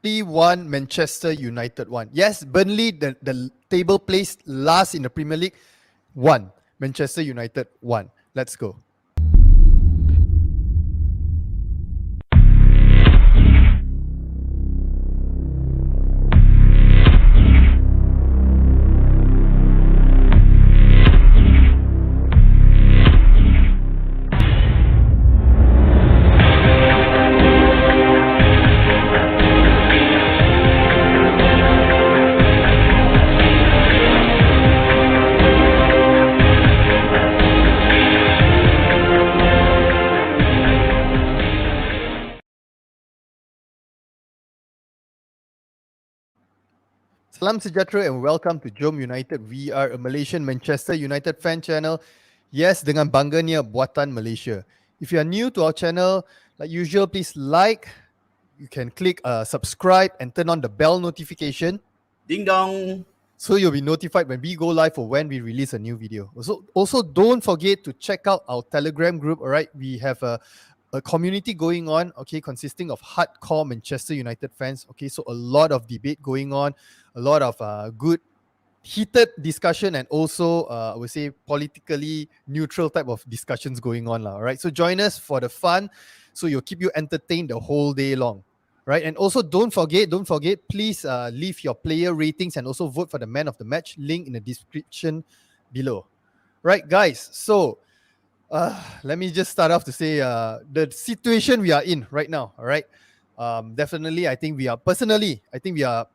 1, Manchester United 1. Yes, Burnley, the table placed last in the Premier League, 1. Manchester United 1. Let's go. Salam sejahtera and welcome to JomUnited. We are a Malaysian Manchester United fan channel. Yes, dengan bangganya Buatan Malaysia. If you are new to our channel, like usual, please like. You can click subscribe and turn on the bell notification. Ding dong. So you'll be notified when we go live or when we release a new video. Also don't forget to check out our Telegram group. All right, we have a community going on, okay, consisting of hardcore Manchester United fans. Okay, so a lot of debate going on, a lot of good heated discussion, and also I would say politically neutral type of discussions going on, all right. So join us for the fun, so you'll keep you entertained the whole day long, right? And also don't forget, please leave your player ratings and also vote for the man of the match. Link in the description below, right, guys? So let me just start off to say the situation we are in right now. All right. Definitely, I think we are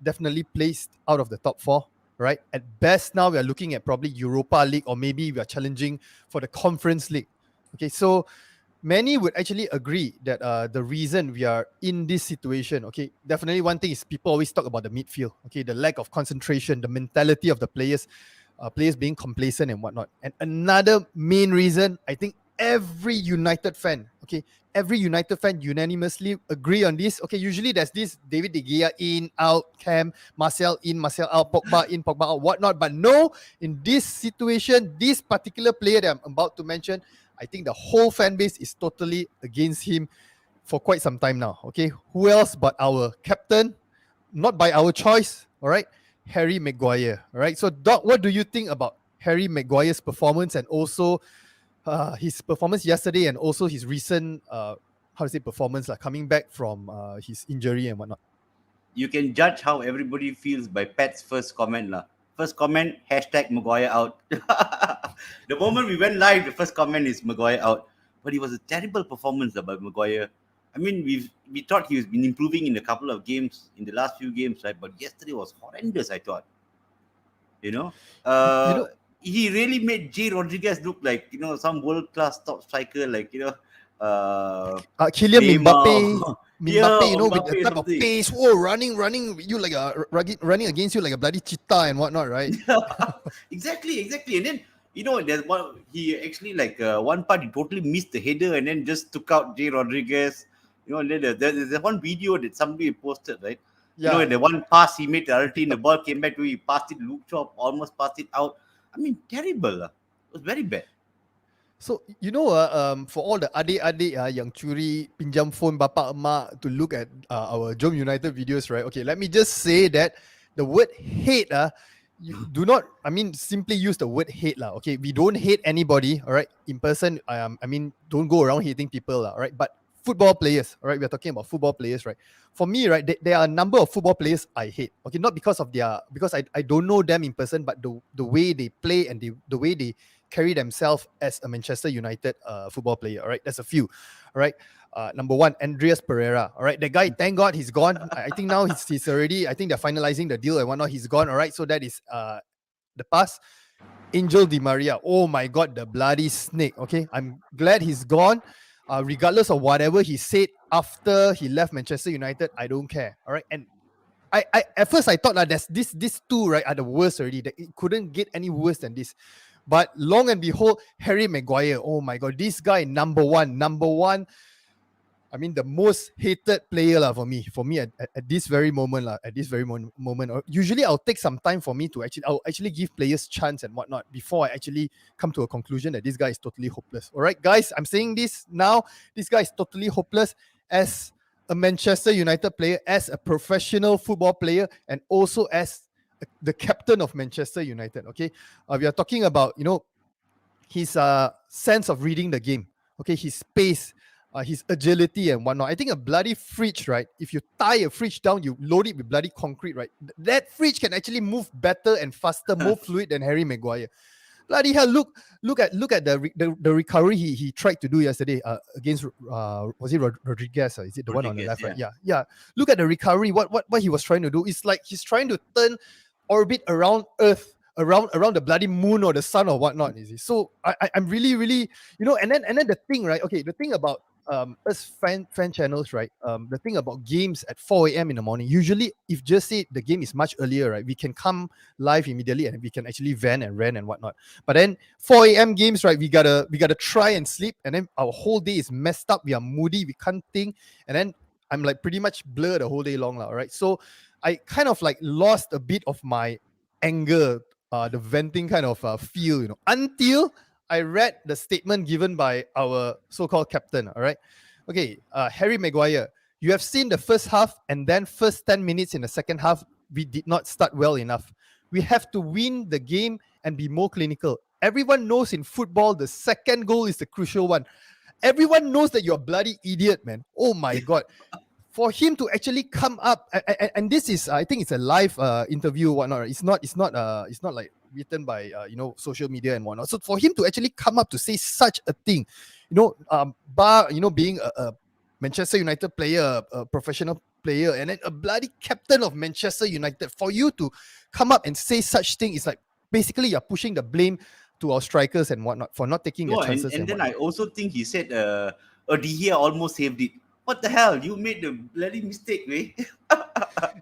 definitely placed out of the top 4. Right. At best, now we are looking at probably Europa League, or maybe we are challenging for the Conference League. Okay. So many would actually agree that the reason we are in this situation, okay, definitely one thing is people always talk about the midfield. Okay, the lack of concentration, the mentality of the players. Players being complacent and whatnot. And another main reason, I think every United fan unanimously agree on this. Okay, usually there's this David De Gea in, out, Cam, Martial in, Martial out, Pogba in, Pogba out, whatnot. But no, in this situation, this particular player that I'm about to mention, I think the whole fan base is totally against him for quite some time now. Okay, who else but our captain, not by our choice, all right, Harry Maguire. All right. So, Doc, what do you think about Harry Maguire's performance, and also his performance yesterday, and also his recent performance, like coming back from his injury and whatnot? You can judge how everybody feels by Pat's first comment. First comment, #Maguire out. The moment we went live, the first comment is Maguire out. But it was a terrible performance by Maguire. I mean, we thought he's been improving in a couple of games, in the last few games, right? But yesterday was horrendous, I thought. He really made J. Rodriguez look like, some world-class top striker, like, Kylian Mbappe, with the type of something. pace, running you like running against you like a bloody cheetah and whatnot, right? Exactly. And then, there's one, he actually, one part, he totally missed the header and then just took out J. Rodriguez. And then there's one video that somebody posted, right? Yeah. The one pass he made, the ball came back to him, he passed it, Luke Shaw almost passed it out. I mean, terrible. It was very bad. So, for all the adik-adik yang curi pinjam phone bapa emak to look at our JomUnited videos, right? Okay, let me just say that the word hate, you do not, simply use the word hate. Okay, we don't hate anybody, all right? In person, don't go around hating people, all right? But football players, all right? We're talking about football players, right? For me, right, there are a number of football players I hate. Okay, not because of because I don't know them in person, but the way they play and the way they carry themselves as a Manchester United football player. All right, there's a few. All right, number 1, Andreas Pereira. All right, the guy, thank God he's gone. I think now he's already. I think they're finalizing the deal and whatnot. He's gone. All right, so that is the past. Angel Di Maria. Oh my God, the bloody snake. Okay, I'm glad he's gone. Regardless of whatever he said after he left Manchester United, I don't care. All right, and I at first I thought that these two, right, are the worst already. That it couldn't get any worse than this. But long and behold, Harry Maguire. Oh my God, this guy number one. I mean, the most hated player for me at this very moment. Usually I'll take some time for me to I'll actually give players chance and whatnot before I actually come to a conclusion that this guy is totally hopeless. All right, guys, I'm saying this now. This guy is totally hopeless as a Manchester United player, as a professional football player, and also as the captain of Manchester United. Okay, we are talking about his sense of reading the game. Okay, his pace, his agility and whatnot. I think a bloody fridge, right? If you tie a fridge down, you load it with bloody concrete, right? That fridge can actually move better and faster, more fluid than Harry Maguire. Bloody hell! Look at the recovery he tried to do yesterday against was it Rodriguez? Is it the one on the left? Right? Yeah. Look at the recovery. What he was trying to do is like he's trying to orbit around Earth, around the bloody moon or the sun or whatnot. You see, so I'm really and then the thing, right? Okay, the thing about us fan channels, right? The thing about games at 4 a.m. in the morning. Usually, if just say the game is much earlier, right, we can come live immediately and we can actually vent and rant and whatnot. But then 4 a.m. games, right? We gotta try and sleep, and then our whole day is messed up. We are moody. We can't think, and then I'm like pretty much blurred the whole day long, all right. So I kind of like lost a bit of my anger, the venting kind of feel, until I read the statement given by our so-called captain. All right, okay, Harry Maguire, you have seen the first half and then first 10 minutes in the second half. We did not start well enough. We have to win the game and be more clinical. Everyone knows in football the second goal is the crucial one. Everyone knows that you're a bloody idiot, man. Oh my god. For him to actually come up, and this is, I think it's a live interview, whatnot. It's not like written by social media and whatnot. So for him to actually come up to say such a thing, being a Manchester United player, a professional player, and then a bloody captain of Manchester United, for you to come up and say such thing is like basically you're pushing the blame to our strikers and whatnot for not taking their chances. And then I also think he said, De Gea almost saved it. What the hell? You made the bloody mistake, way.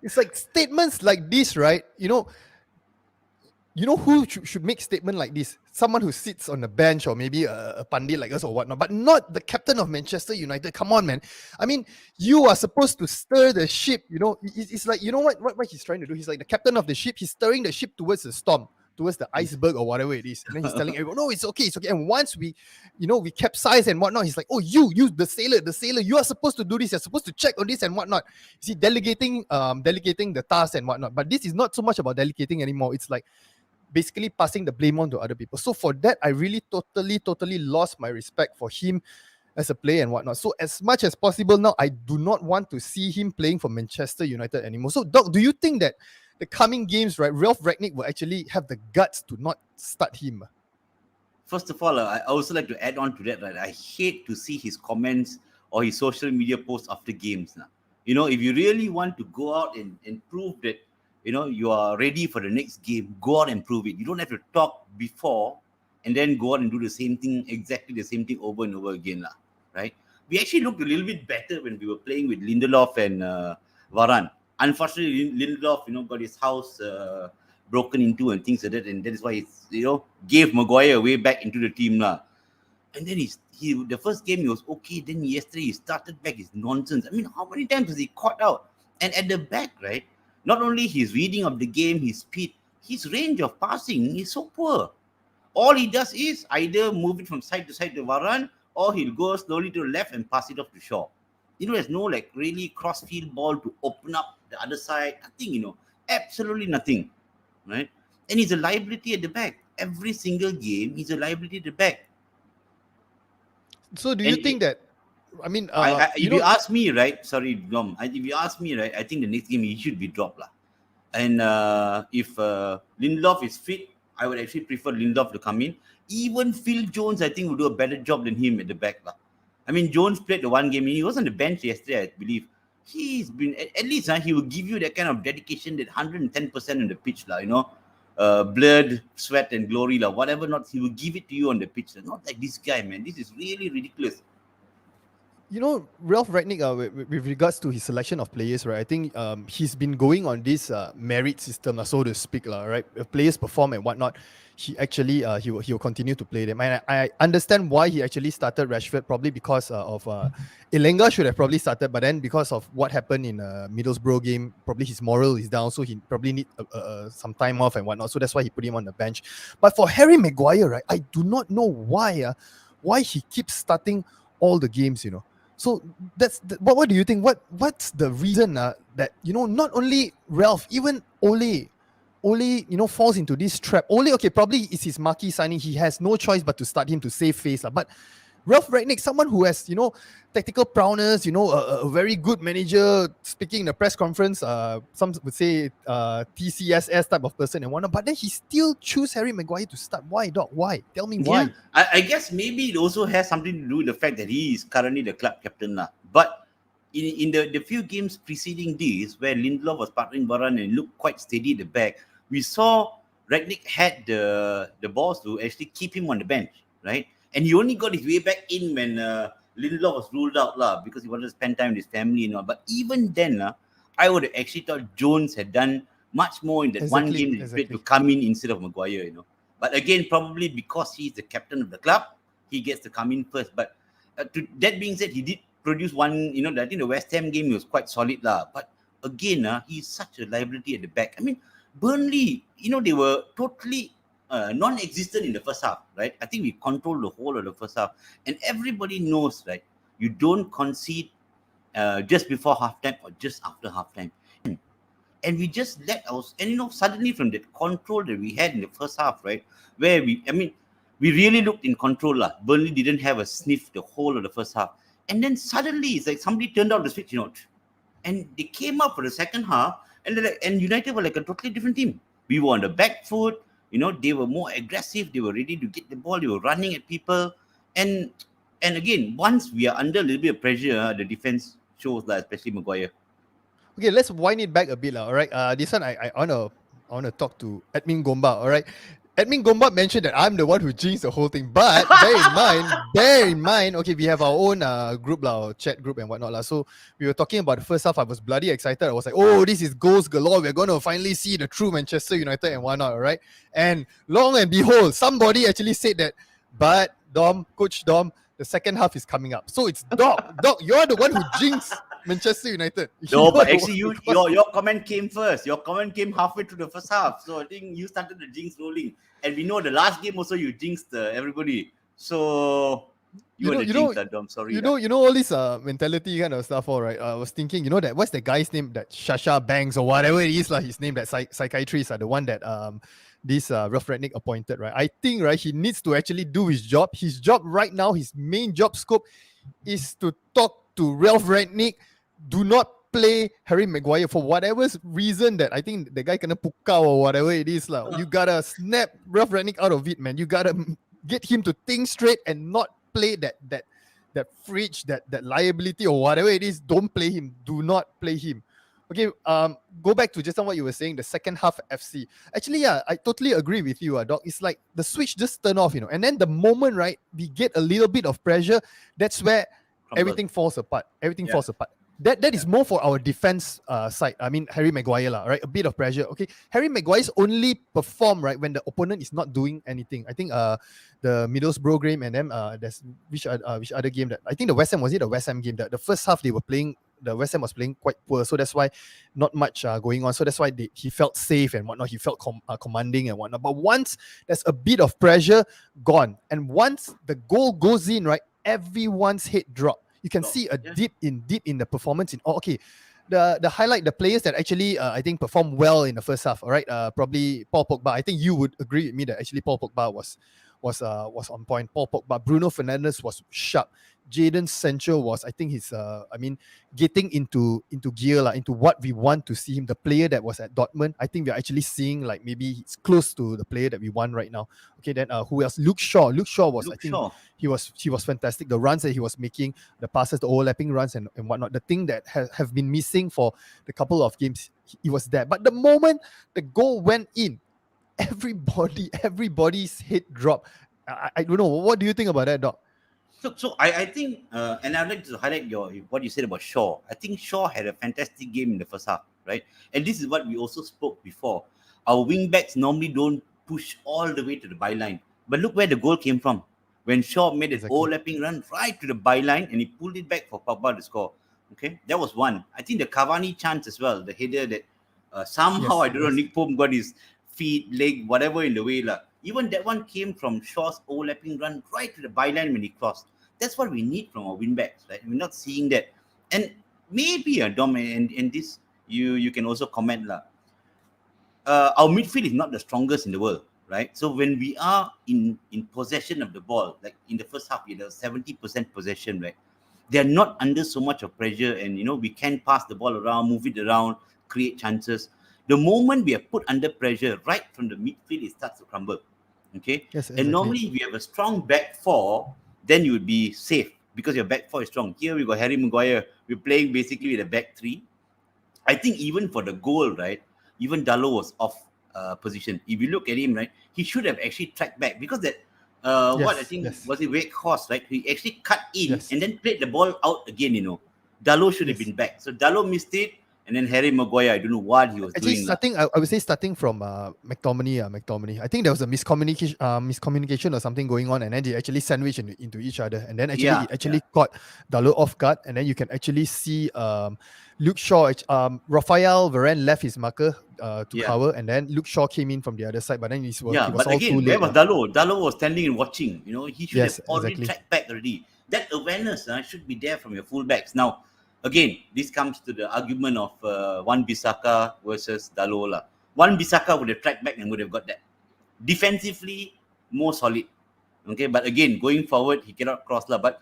It's like statements like this, right? You know who should make statement like this? Someone who sits on the bench, or maybe a pundit like us or whatnot, but not the captain of Manchester United. Come on, man. I mean, you are supposed to stir the ship. It's like, what he's trying to do. He's like the captain of the ship. He's stirring the ship towards the storm, towards the iceberg or whatever it is. And then he's telling everyone, no, it's okay. And once we capsize and whatnot, he's like, oh, you, the sailor, you are supposed to do this. You're supposed to check on this and whatnot. You see, delegating the task and whatnot. But this is not so much about delegating anymore. It's like basically passing the blame on to other people. So for that, I really totally lost my respect for him as a player and whatnot. So as much as possible now, I do not want to see him playing for Manchester United anymore. So Doc, do you think that the coming games, right, Ralf Rangnick will actually have the guts to not start him? First of all, I also like to add on to that, right? I hate to see his comments or his social media posts after games. Now, if you really want to go out and prove that, you are ready for the next game, go out and prove it. You don't have to talk before and then go out and do exactly the same thing over and over again, right? We actually looked a little bit better when we were playing with Lindelof and Varan. Unfortunately, Lindelof, got his house broken into and things like that, and that is why he, gave Maguire away back into the team now. And then the first game he was okay. Then yesterday he started back his nonsense. I mean, how many times was he caught out? And at the back, right? Not only his reading of the game, his speed, his range of passing is so poor. All he does is either move it from side to side to Varan, or he'll go slowly to the left and pass it off to Shaw. There's no like really cross-field ball to open up the other side. Nothing, absolutely nothing, right? And he's a liability at the back. Every single game, he's a liability at the back. So do you think that, I mean, if you ask me, right? Sorry, Dom. If you ask me, right, I think the next game he should be dropped, lah. And if Lindelof is fit, I would actually prefer Lindelof to come in. Even Phil Jones, I think, will do a better job than him at the back, lah. I mean, Jones played the one game. He was on the bench yesterday, I believe. He's been, at least, he will give you that kind of dedication, that 110% on the pitch, blood, sweat, and glory, whatever not, he will give it to you on the pitch. Not like this guy, man. This is really ridiculous. Ralf Rangnick, with regards to his selection of players, right? I think he's been going on this merit system, so to speak, right? If players perform and whatnot, he actually he will continue to play them. And I understand why he actually started Rashford, probably because of Ilenga should have probably started, but then because of what happened in Middlesbrough game, probably his moral is down, so he probably need some time off and whatnot. So that's why he put him on the bench. But for Harry Maguire, right, I do not know why he keeps starting all the games. So what do you think? What's the reason that not only Ralph, even Ole, falls into this trap. Ole, okay, probably is his marquee signing. He has no choice but to start him to save face. But Ralph Rangnick, someone who has, tactical prowess, a very good manager, speaking in the press conference, some would say TCSS type of person and whatnot, but then he still choose Harry Maguire to start. Why, Doc? Why? Tell me why. Yeah, I guess maybe it also has something to do with the fact that he is currently the club captain lah. But in the few games preceding this, where Lindelof was partnering Varan and looked quite steady at the back, we saw Rangnick had the balls to actually keep him on the bench, right? And he only got his way back in when Lindelof was ruled out lah, because he wanted to spend time with his family and all. But even then, I would have actually thought Jones had done much more in that one game that he played to come in instead of Maguire, But again, probably because he's the captain of the club, he gets to come in first. But that being said, he did produce one, I think the West Ham game was quite solid lah. But again, he's such a liability at the back. I mean, Burnley, they were totally non-existent in the first half, right? I think we controlled the whole of the first half. And everybody knows, right, you don't concede just before halftime or just after halftime. And we just let us, and suddenly from that control that we had in the first half, right, where we really looked in control lah. Burnley didn't have a sniff the whole of the first half, and then suddenly it's like somebody turned out the switch, and they came up for the second half, and United were like a totally different team. We were on the back foot, they were more aggressive, they were ready to get the ball, they were running at people, and again, once we are under a little bit of pressure, the defense shows that, especially Maguire. Okay, let's wind it back a bit, all right. This one I wanna talk to Admin Gomba, all right. Admin Gomba mentioned that I'm the one who jinxed the whole thing, but bear in mind, okay, we have our own group, our chat group and whatnot. So we were talking about the first half. I was bloody excited. I was like, oh, this is goals galore. We're going to finally see the true Manchester United and whatnot, all right? And long and behold, somebody actually said that, but Coach Dom, the second half is coming up. So it's Doc, you're the one who jinxed Manchester United. No, but actually, your comment came first. Your comment came halfway through the first half. So I think you started the jinx rolling. And we know the last game also you jinxed everybody. So you were the jinx, Dom. Sorry. You know all this mentality kind of stuff, all right? I was thinking, that what's the guy's name? That Shasha Banks or whatever it is, his name, that psychiatrist, the one that this Ralph Rangnick appointed, right? I think, right, he needs to actually do his job. His job right now, his main job scope is to talk to Ralph Rangnick. Do not play Harry Maguire for whatever reason that I think the guy kena pukau or whatever it is. You gotta snap Ralph Rangnick out of it, man. You gotta get him to think straight and not play that fridge, that liability or whatever it is. Don't play him. Do not play him. Okay, go back to just on what you were saying, the second half FC. Actually, yeah, I totally agree with you, Doc. It's like the switch just turned off, and then the moment, right, we get a little bit of pressure, that's where everything falls apart. Falls apart. That is more for our defense side. I mean, Harry Maguire, right? A bit of pressure. Okay, Harry Maguire's only perform, right, when the opponent is not doing anything. I think the Middlesbrough game and then there's which other game that I think the West Ham, was it the West Ham game? The first half they were playing. The West Ham was playing quite poor, so that's why not much going on. So that's why he felt safe and whatnot. He felt commanding and whatnot. But once there's a bit of pressure, gone. And once the goal goes in, right, everyone's head drop. You can see a dip in the performance in the highlight, the players that actually I think performed well in the first half. All right, probably Paul Pogba. I think you would agree with me that actually Paul Pogba was on point. Paul Pogba, Bruno Fernandes was sharp. Jadon Sancho was, I think he's getting into gear, into what we want to see him. The player that was at Dortmund, I think we're actually seeing like maybe he's close to the player that we want right now. Okay, then who else? Luke Shaw was, he was fantastic. The runs that he was making, the passes, the overlapping runs and whatnot. The thing that have been missing for the couple of games, he was there. But the moment the goal went in, everybody's head dropped. I don't know. What do you think about that, Doc? So I think, and I'd like to highlight what you said about Shaw. I think Shaw had a fantastic game in the first half, right? And this is what we also spoke before. Our wingbacks normally don't push all the way to the byline. But look where the goal came from. When Shaw made an overlapping run right to the byline and he pulled it back for Pogba to score. Okay, that was one. I think the Cavani chance as well, the header that somehow, I don't know, Nick Pope got his feet, leg, whatever in the way. Even that one came from Shaw's overlapping run right to the byline when he crossed. That's what we need from our wing backs, right? We're not seeing that. And maybe Dom, and this you can also comment lah. Our midfield is not the strongest in the world, right? So when we are in possession of the ball, like in the first half, 70% possession, right? They're not under so much of pressure, and we can pass the ball around, move it around, create chances. The moment we are put under pressure, right from the midfield, it starts to crumble. Okay. Yes, And exactly. normally, if you have a strong back four, then you would be safe because your back four is strong. Here we got Harry Maguire. We're playing basically with a back three. I think even for the goal, right? Even Dalot was off position. If you look at him, right, he should have actually tracked back because that what I think was it Wake Horse, right? He actually cut in and then played the ball out again. Dalot should have been back. So Dalot missed it, and then Harry Maguire, I don't know what he was doing. I would say starting from Mctominay. I think there was a miscommunication or something going on, and then they actually sandwiched into each other, and then actually caught Dalot off guard, and then you can actually see Luke Shaw, Rafael Varan left his marker to cover, and then Luke Shaw came in from the other side, but then he was but all again, too late. Where was Dalot? Dalot was standing and watching. He should have already exactly. tracked back already. That awareness should be there from your fullbacks. Now, again, this comes to the argument of Wan-Bissaka versus Dalot. Wan-Bissaka would have tracked back and would have got that. Defensively, more solid. Okay, but again, going forward, he cannot cross. But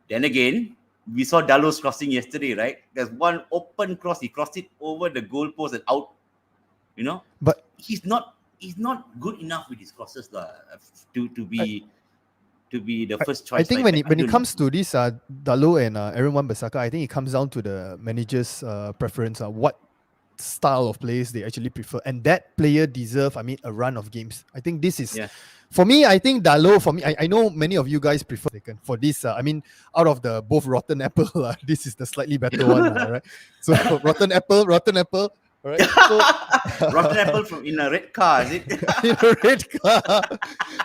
then again, we saw Dalot's crossing yesterday, right? There's one open cross. He crossed it over the goalpost and out. But he's not good enough with his crosses to be the first choice. I think when it comes to this Dalot and Aaron Wan-Bissaka, I think it comes down to the manager's preference. What style of plays they actually prefer, and that player deserve a run of games. I think this is for me. I think Dalot, for me, I know many of you guys prefer for this. Out of the both rotten apple, this is the slightly better one, right? So rotten apple. All right. So, rotten apple from in a red car, is it? In a red car.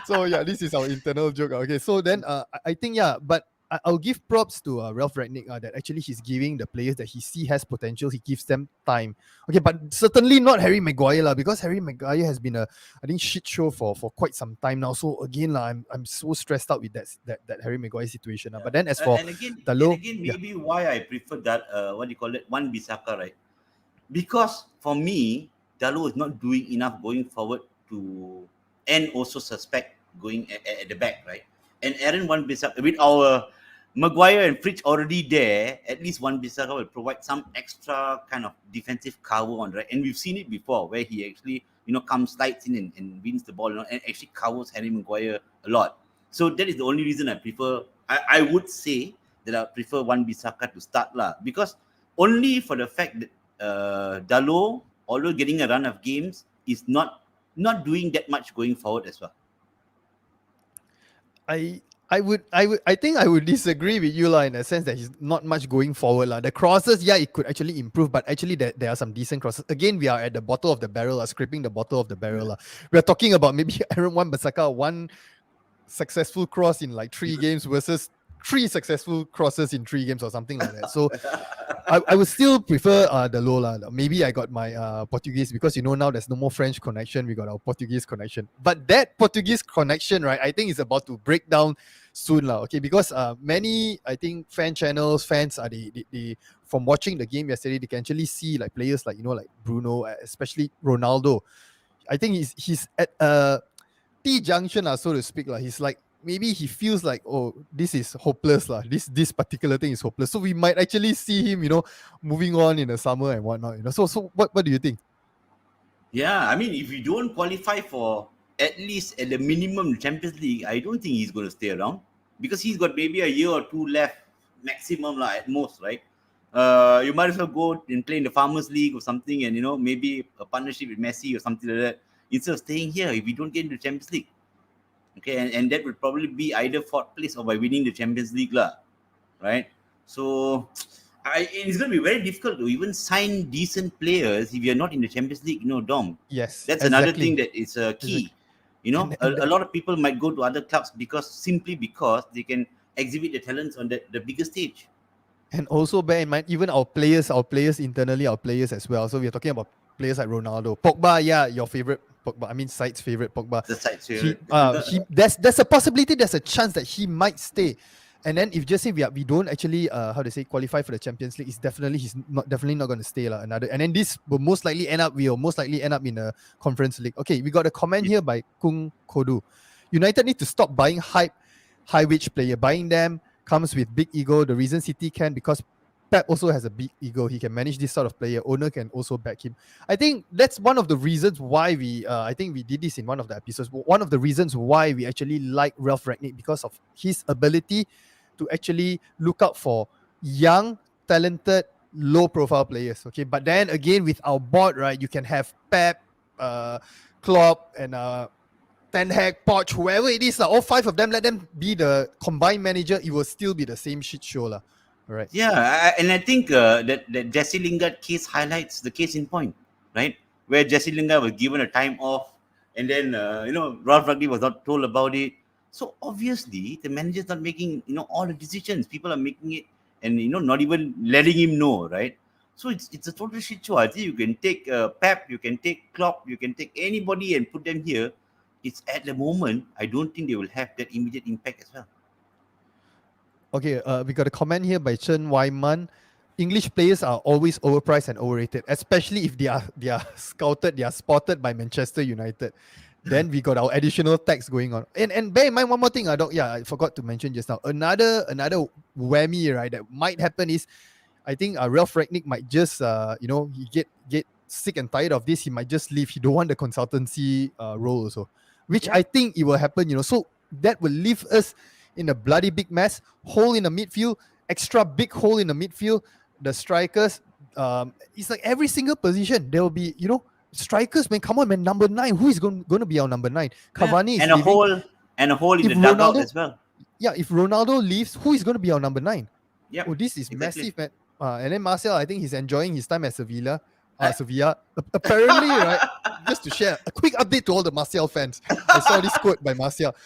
So yeah, this is our internal joke. Okay, so then I think but I'll give props to Ralph Rangnick that actually he's giving the players that he see has potential. He gives them time. Okay, but certainly not Harry Maguire because Harry Maguire has been a shit show for quite some time now. So again I'm so stressed out with that Harry Maguire situation. But then as for Dalot, maybe why I prefer that Wan-Bissaka, right? Because for me, Dalot is not doing enough going forward and also suspect going at the back, right? And Aaron Wan-Bissaka, with our Maguire and Fritz already there, at least Wan-Bissaka will provide some extra kind of defensive cover on, right? And we've seen it before where he actually, slides in and wins the ball, and actually covers Harry Maguire a lot. So that is the only reason I prefer. I would say that I prefer Wan-Bissaka to start because only for the fact that Dalot, although getting a run of games, is not doing that much going forward as well. I think I would disagree with you in the sense that he's not much going forward. The crosses, it could actually improve, but actually there are some decent crosses. Again, we are at the bottom of the barrel, scraping the bottom of the barrel. We are talking about maybe Aaron Wan-Bissaka, one successful cross in 3 games versus 3 successful crosses in 3 games or something like that. So I would still prefer Dalot. Maybe I got my Portuguese because now there's no more French connection. We got our Portuguese connection. But that Portuguese connection, right, I think is about to break down soon. Okay, because many, I think, fans are they from watching the game yesterday, they can actually see players like Bruno, especially Ronaldo. I think he's at a T-junction, so to speak. He's maybe he feels this is hopeless. This particular thing is hopeless. So we might actually see him, moving on in the summer and whatnot. So what do you think? Yeah, if you don't qualify for at least at the minimum Champions League, I don't think he's going to stay around because he's got maybe a year or 2 left maximum at most, right? You might as well go and play in the Farmers League or something, and maybe a partnership with Messi or something like that instead of staying here if you don't get into Champions League. Okay, and that would probably be either 4th place or by winning the Champions League, right? So it's going to be very difficult to even sign decent players if you're not in the Champions League, Dom. Yes, that's another thing that is key. A lot of people might go to other clubs simply because they can exhibit their talents on the bigger stage. And also bear in mind, even our players internally, our players as well. So we're talking about players like Ronaldo, Pogba. your favorite Pogba. Side's favorite Pogba. The side's favorite. There's a possibility, there's a chance that he might stay. And then if just say we don't actually qualify for the Champions League, he's definitely not going to stay another. And then this will most likely end up in a Conference League. Okay, we got a comment here by Kung Kodu. United need to stop buying high wage player. Buying them comes with big ego. The reason City can, because Pep also has a big ego. He can manage this sort of player. Owner can also back him. I think that's one of the reasons why I think we did this in one of the episodes. One of the reasons why we actually like Ralph Rangnick, because of his ability to actually look out for young, talented, low-profile players. Okay, but then again, with our board, right, you can have Pep, Klopp, and Ten Hag, Poch, whoever it is, all five of them, let them be the combined manager. It will still be the same shit show, lah. Right. Yeah, and I think that Jesse Lingard case highlights the case in point, right? Where Jesse Lingard was given a time off, and then Ralph Rangnick was not told about it. So obviously the manager's not making all the decisions. People are making it, and not even letting him know, right? So it's a total shit show. I think you can take Pep, you can take Klopp, you can take anybody and put them here. It's at the moment, I don't think they will have that immediate impact as well. Okay, we got a comment here by Chen Wyman. English players are always overpriced and overrated, especially if they are spotted by Manchester United. Then we got our additional tax going on. And bear in mind one more thing, I forgot to mention just now. Another whammy, right, that might happen is, I think Ralph Rangnick might just he get sick and tired of this. He might just leave. He don't want the consultancy role also, which I think it will happen. So that will leave us in a bloody big mess. Hole in the midfield, extra big hole in the midfield. The strikers, it's like every single position there will be, strikers. Man, come on, man. Number 9, who is going to be our number 9? Cavani is and leaving. a hole in the dugout as well. Yeah, if Ronaldo leaves, who is going to be our number 9? Yeah. Oh, this is massive, man. And then Martial, I think he's enjoying his time at Sevilla. Sevilla. Apparently, right? Just to share a quick update to all the Martial fans. I saw this quote by Martial.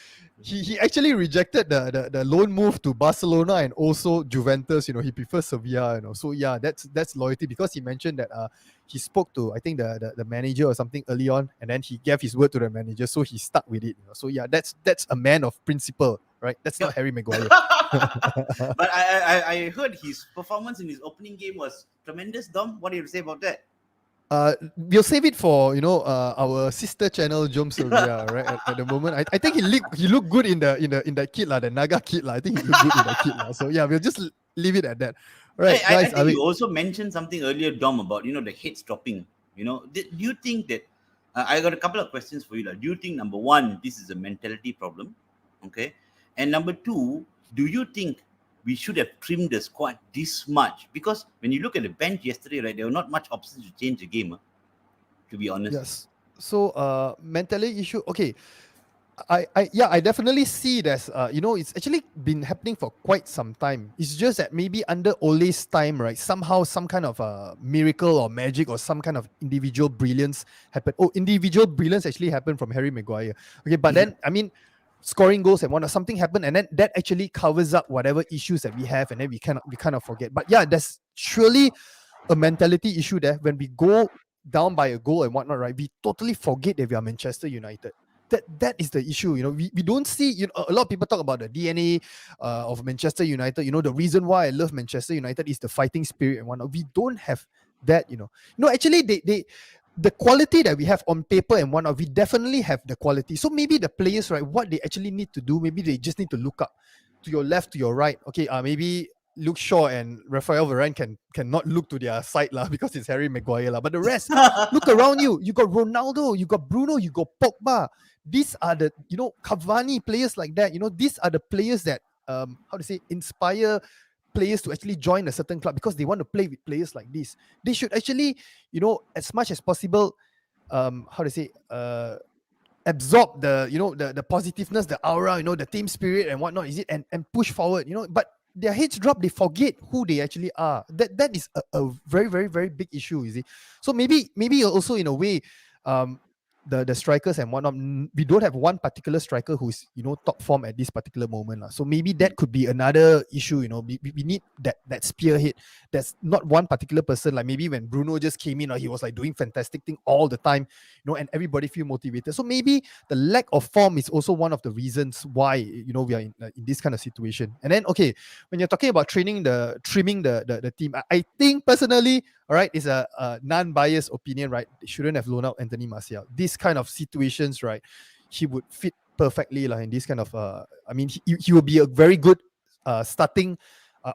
He actually rejected the loan move to Barcelona and also Juventus. He prefers Sevilla. So yeah, that's loyalty, because he mentioned that he spoke to, I think, the manager or something early on, and then he gave his word to the manager, so he stuck with it. So yeah, that's a man of principle, right? That's not Harry Maguire. But I heard his performance in his opening game was tremendous. Dom, what do you say about that? We'll save it for our sister channel Jom Sylvia, right? At the moment, I think he looked good in that kit, the Naga kit, I think he looked good in that kit, so yeah, we'll just leave it at that. Right, guys. I think you also mentioned something earlier, Dom, about the heads dropping. Do you think that? I got a couple of questions for you. Do you think, number one, this is a mentality problem? Okay, and number two, do you think we should have trimmed the squad this much? Because when you look at the bench yesterday, right, there were not much options to change the game, to be honest. Yes. So mentality issue. Okay. I definitely see it as it's actually been happening for quite some time. It's just that maybe under Ole's time, right, somehow some kind of miracle or magic or some kind of individual brilliance happened. Individual brilliance actually happened from Harry Maguire. Okay, but then scoring goals and whatnot, something happened, and then that actually covers up whatever issues that we have, and then we kind of forget. But yeah, there's surely a mentality issue there. When we go down by a goal and whatnot, right, we totally forget that we are Manchester United. That is the issue. We don't see, a lot of people talk about the DNA of Manchester United. The reason why I love Manchester United is the fighting spirit and whatnot. We don't have that. Actually, the quality that we have on paper and whatnot, we definitely have the quality. So maybe the players, right, what they actually need to do, maybe they just need to look up to your left, to your right. Okay, maybe Luke Shaw and Rafael Varan cannot look to their side because it's Harry Maguire but the rest, look around you. You got Ronaldo, you got Bruno, you got Pogba. These are the Cavani, players like that. These are the players that inspire players to actually join a certain club, because they want to play with players like this. They should actually as much as possible absorb the positiveness, the aura, the team spirit and whatnot, and push forward, but their heads drop, they forget who they actually are. That is a very, very, very big issue, you see. So maybe also, in a way, the strikers and whatnot, we don't have one particular striker who's top form at this particular moment. So maybe that could be another issue. We need that spearhead. That's not one particular person. Like maybe when Bruno just came in, he was like doing fantastic thing all the time, and everybody feel motivated. So maybe the lack of form is also one of the reasons why we are in this kind of situation. And then when you're talking about trimming the team, I think personally, all right, it's a non-biased opinion, right? They shouldn't have loaned out Anthony Martial. This kind of situations, right, he would fit perfectly in this kind of he will be a very good starting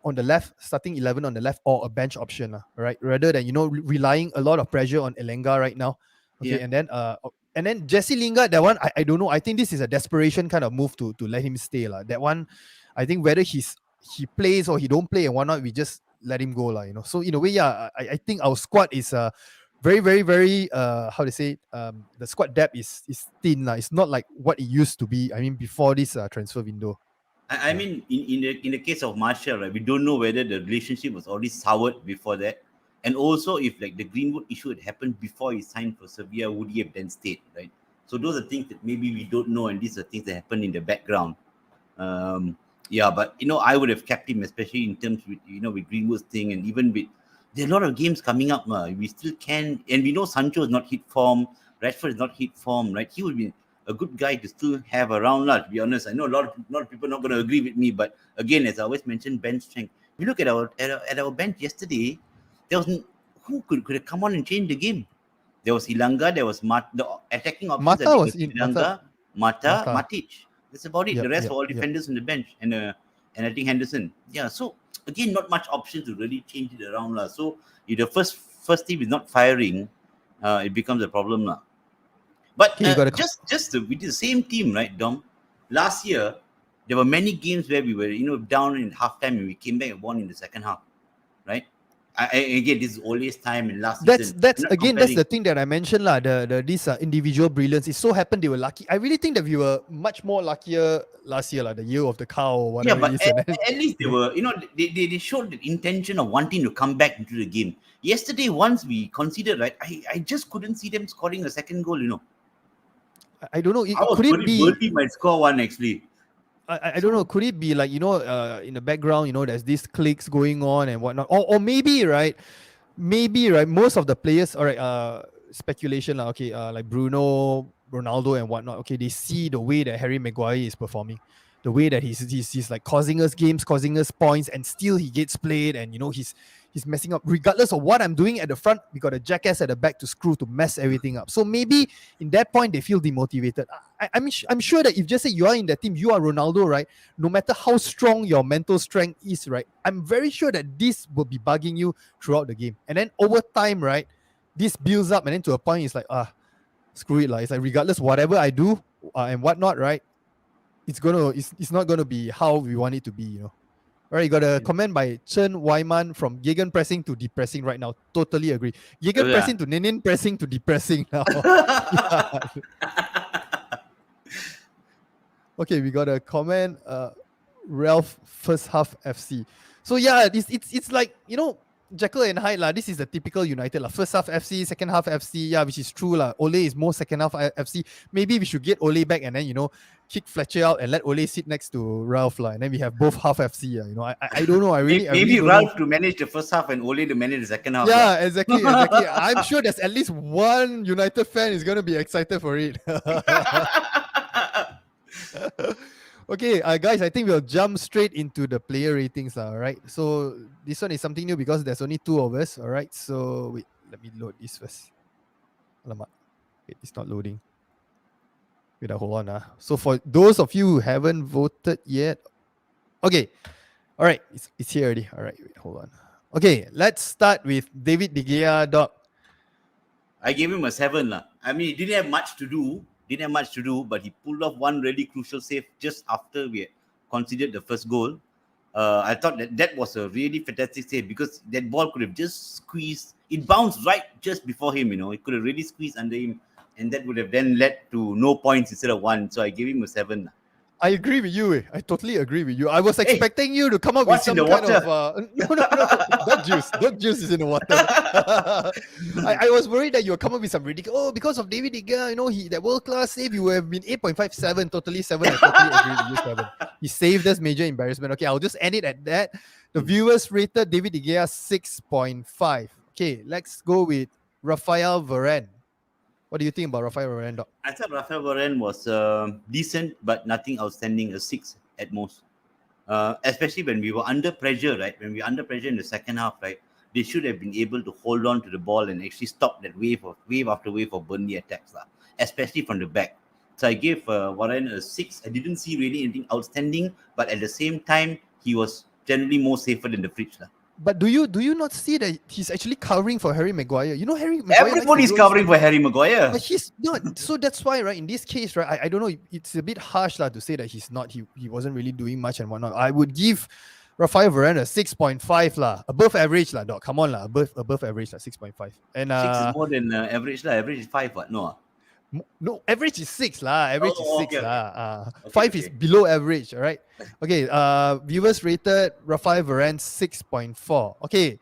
on the left, starting 11 on the left, or a bench option, right, rather than relying a lot of pressure on Elenga right now. And then Jesse Lingard, that one I don't know. I think this is a desperation kind of move to let him stay. That one, I think whether he plays or he don't play and whatnot, we just let him go. So in a way, I think our squad is very, very, very how to say, the squad depth is thin. It's not like what it used to be. I mean, before this transfer window. I mean, in the case of Martial, right, we don't know whether the relationship was already soured before that, and also if like the Greenwood issue had happened before he signed for Sevilla, would he have then stayed, right? So those are things that maybe we don't know, and these are things that happen in the background. But I would have kept him, especially in terms with with Greenwood's thing, and even with there are a lot of games coming up. We still can, and we know Sancho is not hit form, Rashford is not hit form, right? He would be a good guy to still have around. To be honest, I know a lot of people are not going to agree with me, but again, as I always mention, bench strength. We look at our bench yesterday. There was who could have come on and changed the game. There was Ilanga, there was the attacking options. Mata was Ilanga, Mata, Matic. That's about it. Yep, the rest were all defenders on the bench, and I think Henderson. Yeah, so again, not much option to really change it around. So if the first team is not firing, it becomes a problem. But just with the same team, right, Dom? Last year, there were many games where we were, down in halftime and we came back and won in the second half, right? Again, this is always time in last season. That's the thing that I mentioned, this individual brilliance. It so happened they were lucky. I really think that we were much more luckier last year, the year of the cow or whatever. Yeah, but at least they were, they showed the intention of wanting to come back into the game. Yesterday, once we considered, right, I just couldn't see them scoring a second goal, I don't know. Could it be Burnley might score one actually? I don't know. Could it be like in the background, there's these clicks going on and whatnot, or maybe right, most of the players, all right, speculation, like Bruno, Ronaldo, and whatnot. Okay, they see the way that Harry Maguire is performing, the way that he's like causing us games, causing us points, and still he gets played, and he's messing up. Regardless of what I'm doing at the front, we got a jackass at the back to mess everything up. So maybe in that point they feel demotivated. I'm sure that if just say you are in that team, you are Ronaldo, right? No matter how strong your mental strength is, right? I'm very sure that this will be bugging you throughout the game. And then over time, right, this builds up, and then to a point it's like, screw it, it's like regardless whatever I do and whatnot, right? It's not gonna be how we want it to be, All right, you got a comment by Chen Wyman from Gegen pressing to depressing right now. Totally agree. Gegen pressing to Ninin pressing to depressing now. Okay, we got a comment. Ralph first half FC. So yeah, it's like Jekyll and Hyde this is the typical United First half FC, second half FC. Yeah, which is true Ole is more second half FC. Maybe we should get Ole back and then kick Fletcher out and let Ole sit next to Ralph and then we have both half FC. I don't know. I really Ralph to manage the first half and Ole to manage the second half. Yeah, exactly. I'm sure there's at least one United fan is gonna be excited for it. Okay, guys, I think we'll jump straight into the player ratings, all right? So this one is something new because there's only two of us, all right? So wait, let me load this first. Alamak. Wait, it's not loading. Wait, hold on. So for those of you who haven't voted yet, okay, all right, it's here already. All right, wait, hold on. Okay, let's start with David De Gea, Doc. I gave him a 7. I mean, he didn't have much to do, but he pulled off one really crucial save just after we had conceded the first goal. I thought that was a really fantastic save because that ball could have just squeezed. It bounced right just before him, It could have really squeezed under him, and that would have then led to no points instead of 1. So I gave him a 7. I agree with you. I totally agree with you. I was Hey, expecting you to come up with what's in some the kind of water? no. Dog juice. Dog juice is in the water. I was worried that you would come up with some ridiculous. Oh, because of David De Gea, he that world class save, you would have been 8.57, totally 7. I totally agree with you, 7. He saved us major embarrassment. Okay, I'll just end it at that. The viewers rated David De Gea 6.5. Okay, let's go with Rafael Varan. What do you think about Rafael Varan, Doc? I thought Rafael Varan was decent, but nothing outstanding. A 6 at most. Especially when we were under pressure, right? When we were under pressure in the second half, right? They should have been able to hold on to the ball and actually stop that wave after wave of Burnley attacks, especially from the back. So I gave Warren a 6. I didn't see really anything outstanding, but at the same time, he was generally more safer than the fridge. But do you not see that he's actually covering for Harry Maguire? You know Harry Maguire Everybody's likes to covering for Harry Maguire. but he's not. So that's why, right? In this case, right? I don't know. It's a bit harsh, to say that he's not. He wasn't really doing much and whatnot. I would give Rafael Varane a 6.5 above average Doc. Come on above average 6.5. And 6 is more than average Average is 5, what? No. no, average is 6 Average is 6 Okay. 5 is below average. All right. Okay. Viewers rated Rafael Varane 6.4. Okay.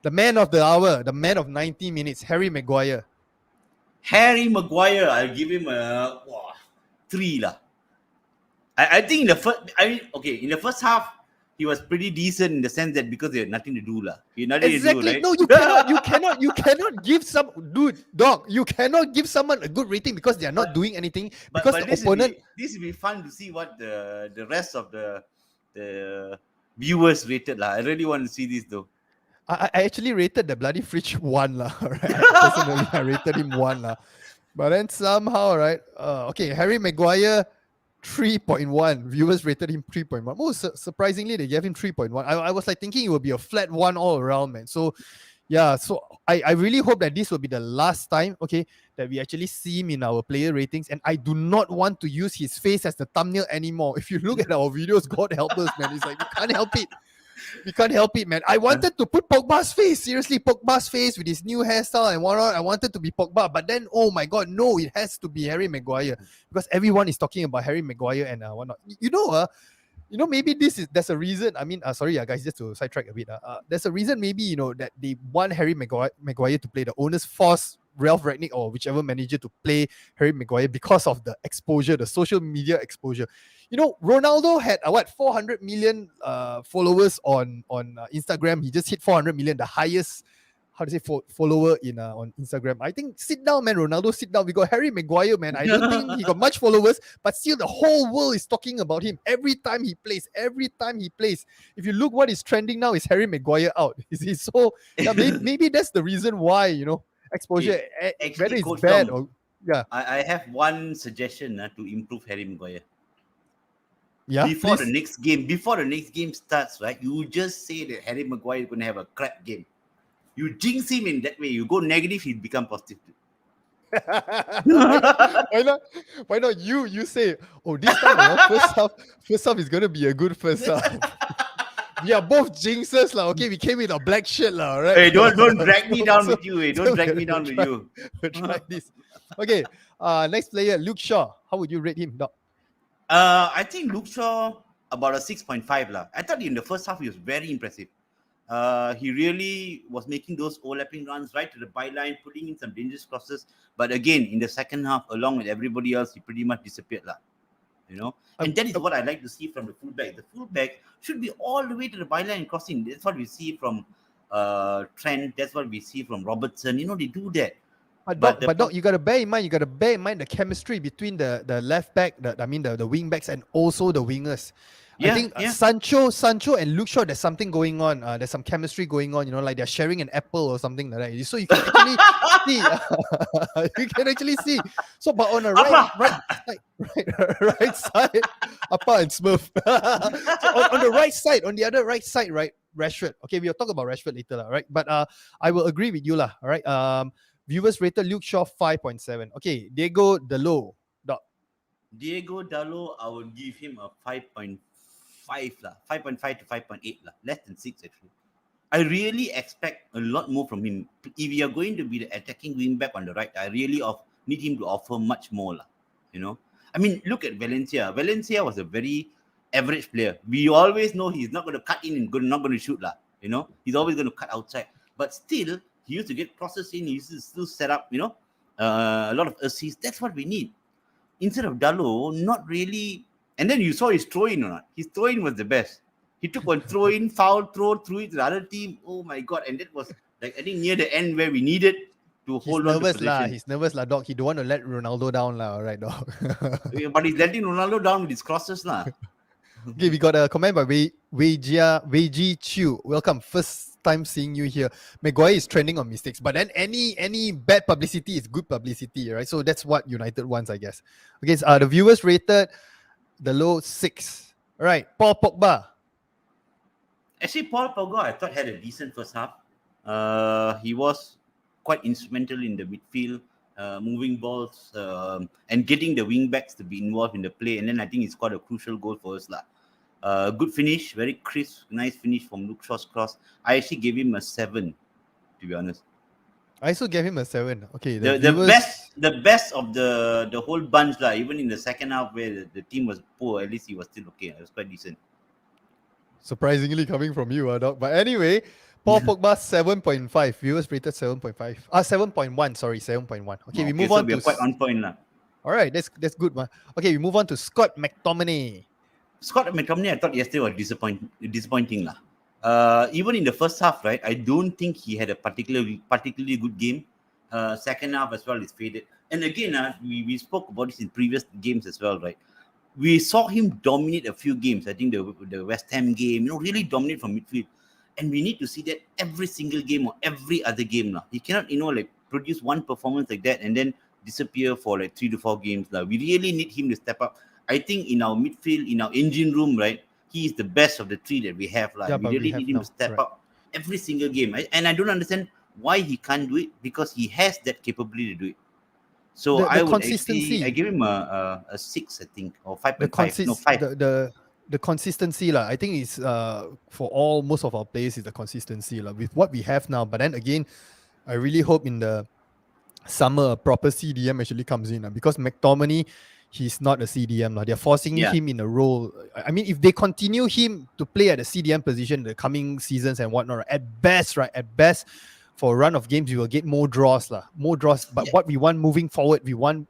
The man of the hour, the man of 90 minutes, Harry Maguire. Harry Maguire, I'll give him a 3 . I think in the first half, he was pretty decent in the sense that because they had nothing to do. He had nothing Exactly. to do, right? No, you cannot give you cannot give someone a good rating because they are not doing anything. Because But the opponent. this will be fun to see what the rest of the viewers rated. I really want to see this though. I actually rated the bloody fridge 1 right? Personally, I rated him 1 But then somehow, right? Okay, Harry Maguire 3.1. Viewers rated him 3.1. Most surprisingly, they gave him 3.1. I was like thinking it would be a flat 1 all around, man. So yeah, so I really hope that this will be the last time, okay, that we actually see him in our player ratings. And I do not want to use his face as the thumbnail anymore. If you look at our videos, God help us, man. It's like we can't help it. We can't help it, man. I wanted to put Pogba's face. Seriously, Pogba's face with his new hairstyle and whatnot. I wanted to be Pogba. But then, oh my God, no, it has to be Harry Maguire. Because everyone is talking about Harry Maguire and whatnot. Maybe there's a reason. I mean, sorry, guys, just to sidetrack a bit. There's a reason maybe, that they want Harry Maguire to play. The owners force Ralph Rangnick or whichever manager to play Harry Maguire because of the exposure, the social media exposure. Ronaldo had 400 million followers on Instagram. He just hit 400 million, the highest follower in on Instagram. I think sit down, man. Ronaldo, sit down. We got Harry Maguire, man. I don't think he got much followers, but still the whole world is talking about him every time he plays. If you look what is trending now, is Harry Maguire out. So maybe that's the reason why exposure, whether it's Coach bad Tom, or yeah. I have one suggestion to improve Harry Maguire. Yeah, before please. the next game starts, right? You just say that Harry Maguire is going to have a crap game. You jinx him in that way. You go negative, he'll become positive. Why not you say, this time first half is gonna be a good first half. We are both jinxes okay. We came with a black shirt right? Hey, don't drag me down with you. Don't drag me down with you. We'll try this. Okay. Next player, Luke Shaw. How would you rate him, Doc? I think Luke Shaw about a 6.5 . I thought in the first half he was very impressive. He really was making those overlapping runs right to the byline, putting in some dangerous crosses. But again, in the second half, along with everybody else, he pretty much disappeared. And that is what I like to see from the fullback. The fullback should be all the way to the byline and crossing. That's what we see from Trent. That's what we see from Robertson. They do that. But Doc, you gotta bear in mind the chemistry between the left back, the wing backs and also the wingers. I think Sancho and Luke Shaw, there's something going on. There's some chemistry going on, like they're sharing an apple or something like that. So you can actually see. You can actually see. So, but on the right side, Appa and Smurf. So on the right side, on the other right side, right, Rashford. Okay, we'll talk about Rashford later, right? But I will agree with you, all right. Viewers rated Luke Shaw 5.7. Okay, Diego Dalot. Diego Dalot, I will give him a 5.5 5.5 to 5.8 less than 6 actually. I really expect a lot more from him. If you're going to be the attacking wing back on the right, I really need him to offer much more, I mean, look at Valencia. Valencia was a very average player. We always know he's not going to cut in and not going to shoot. He's always going to cut outside. But still, he used to get crosses in. He used to still set up, a lot of assists. That's what we need. Instead of Dalo, not really. And then you saw his throw-in or not. His throw-in was the best. He took one throw-in, foul throw it to the other team. Oh my God. And that was, I think, near the end where we needed to hold on to position. He's nervous, dog. He don't want to let Ronaldo down, right, dog. But he's letting Ronaldo down with his crosses, Okay, we got a comment by Weiji Chu. Welcome. First time seeing you here. Maguire is trending on mistakes, but then any bad publicity is good publicity, right? So that's what United wants, I guess. Okay, so, the viewers rated the low 6. All right, Paul Pogba. Actually, Paul Pogba, I thought, had a decent first half. He was quite instrumental in the midfield, moving balls, and getting the wing backs to be involved in the play. And then I think he scored a crucial goal for us. Good finish, very crisp, nice finish from Luke Shaw's cross. I actually gave him a 7, to be honest. I also gave him a 7. Okay, the best of the whole bunch, even in the second half where the team was poor, at least he was still okay. It was quite decent. Surprisingly coming from you, dog. But anyway, Paul Pogba 7.5. Viewers rated 7.5. 7.1. Sorry, 7.1. Okay, we move on to. We're quite on point, All right, that's good, man. Okay, we move on to Scott McTominay. Scott McTominay, I thought yesterday was disappointing. Even in the first half, right? I don't think he had a particularly good game. Second half as well is faded. And again, we spoke about this in previous games as well, right? We saw him dominate a few games. I think the West Ham game, really dominate from midfield. And we need to see that every single game or every other game. He cannot, produce one performance like that and then disappear for 3 to 4 games. We really need him to step up. I think in our midfield, in our engine room, right, he is the best of the 3 that we have. We really need him to step up every single game. And I don't understand why he can't do it, because he has that capability to do it. So I would consistency. I give him a 6, I think, or 5.5. 5. The consistency, I think is for most of our players is the consistency with what we have now. But then again, I really hope in the summer a proper CDM actually comes in because McTominay, he's not a CDM. They're forcing him in a role. I mean, if they continue him to play at the CDM position in the coming seasons and whatnot, at best, for a run of games, we will get more draws. But what we want moving forward, we want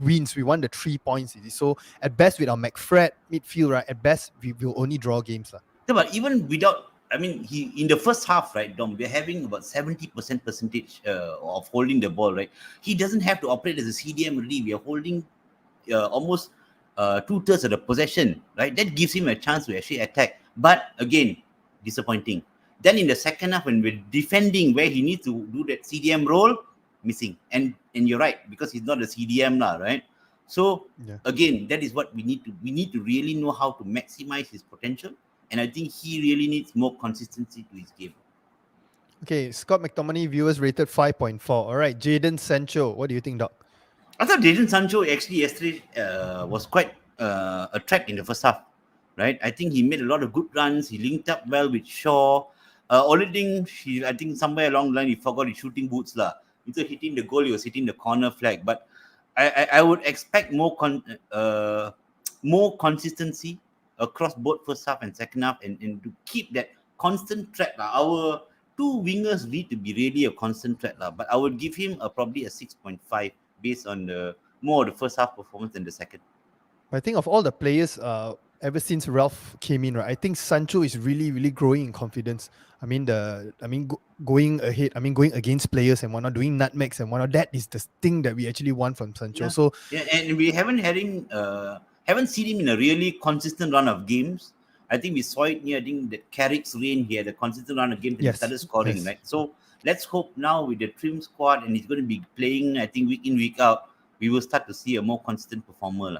wins. We want the 3 points. So at best, with our McFred midfield, at best, we will only draw games. Yeah, but even without, he in the first half, right, Dom, we're having about 70% percentage of holding the ball, right? He doesn't have to operate as a CDM really. We are holding almost 2/3 of the possession, right? That gives him a chance to actually attack. But again, disappointing. Then in the second half, when we're defending where he needs to do that CDM role, missing. And you're right, because he's not a CDM right? So again, that is what we need to really know how to maximize his potential. And I think he really needs more consistency to his game. Okay, Scott McTominay viewers rated 5.4. All right, Jadon Sancho, what do you think, Doc? I thought Jadon Sancho actually yesterday was quite a threat in the first half, right? I think he made a lot of good runs. He linked up well with Shaw. Only thing, I think somewhere along the line, he forgot his shooting boots. Instead of hitting the goal, he was hitting the corner flag. But I would expect more consistency across both first half and second half, and to keep that constant threat. Our 2 wingers need to be really a constant threat. But I would give him probably a 6.5 based on the first half performance than the second. I think of all the players, ever since Ralph came in, right, I think Sancho is really, really growing in confidence. Going ahead, going against players and whatnot, doing nutmegs and whatnot. That is the thing that we actually want from Sancho. And we haven't seen him in a really consistent run of games. I think we saw it near, that Carrick's reign here, the consistent run of games, and he started scoring, right? So let's hope now with the trim squad, and he's going to be playing, I think, week in, week out, we will start to see a more consistent performer.